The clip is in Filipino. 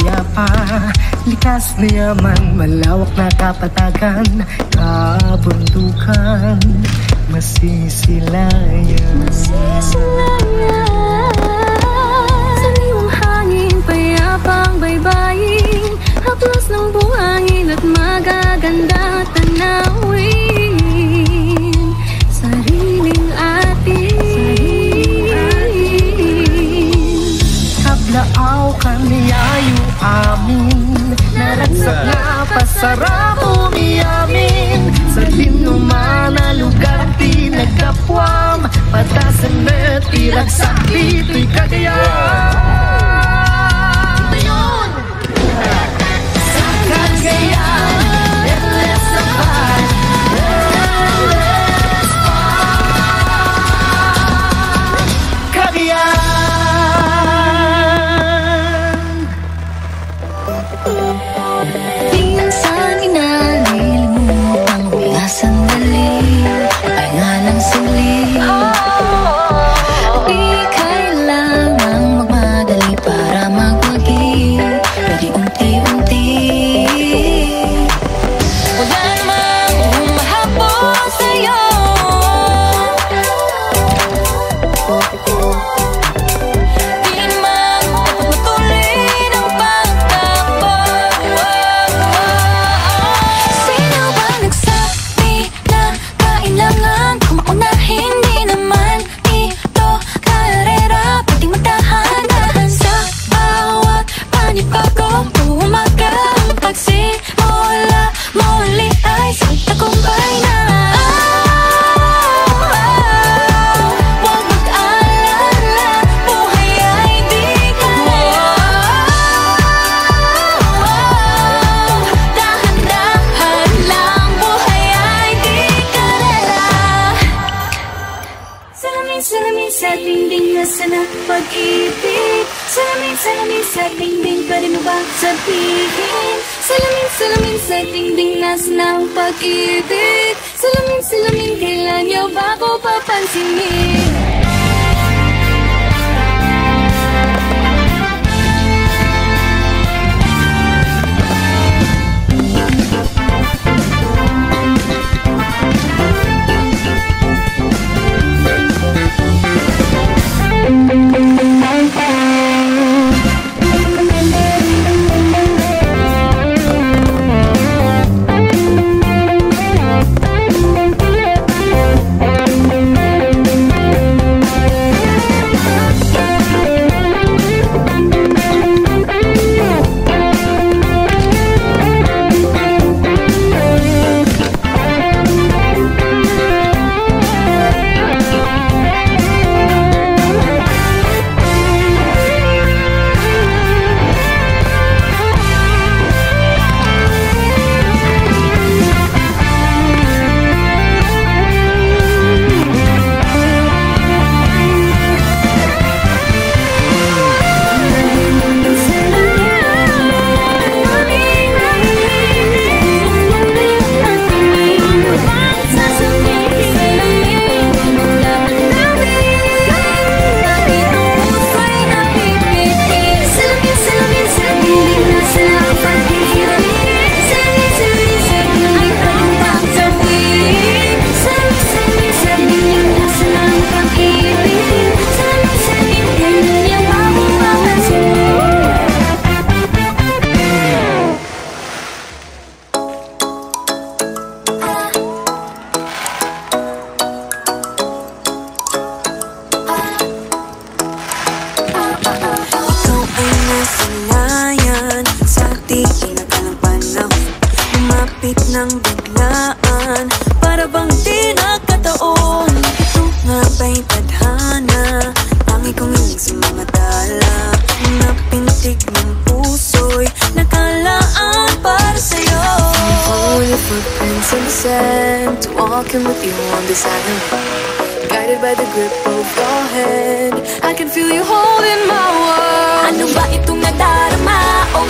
payapa, likas na yaman, malawak na kapatagan, kabundukan, masisilayan. Sariwang hangin, payapang baybayin, haplos ng buhangin at magaganda tanawin, sariling atin. Kablaaw kaniyayo amin, naragsak na pasarap umiyamin, sa linuman na lugar di nagkapwam, patasan na tiragsak dito'y Cagayan. Sa Cagayan, endless na fight, endless fight, Cagayan. Minsan inalilimot ang mga sandali, ay nga lang sili. Di kailangang magmadali para magwagi, pwede unti-unti. Wala namang humahabol sa'yo, di naman dapat matuloy ng pagtakbo. Sino ba nagsabi na kailangan kung maunahin? Di naman ito karera, pwedeng magdahan-dahan sa bawat panibago. Umaga ang pagsimula, muli ay sa tagumpay na. Huwag mag-alala, buhay ay di kalera. Dahan-dahan lang, buhay ay di kalera. Salamin sa dingding, nasa na pag-ibig? Salamin sa dingding, pwede mo ba sabihin? Salamin sa dingding, nasa na ang pag-ibig? Salamin, kailan niyo ba ako papansinin? ng biglaan, para bang di nagkataon. Ito nga ba'y tadhana, tangi kong hiling sa mga dala. Mga pintig ng puso'y nakalaan para sa'yo. Follow your footprints in the sand, walking with you on this island, guided by the grip of your hand. I can feel you holding my world. Ano ba itong nadarama? Oh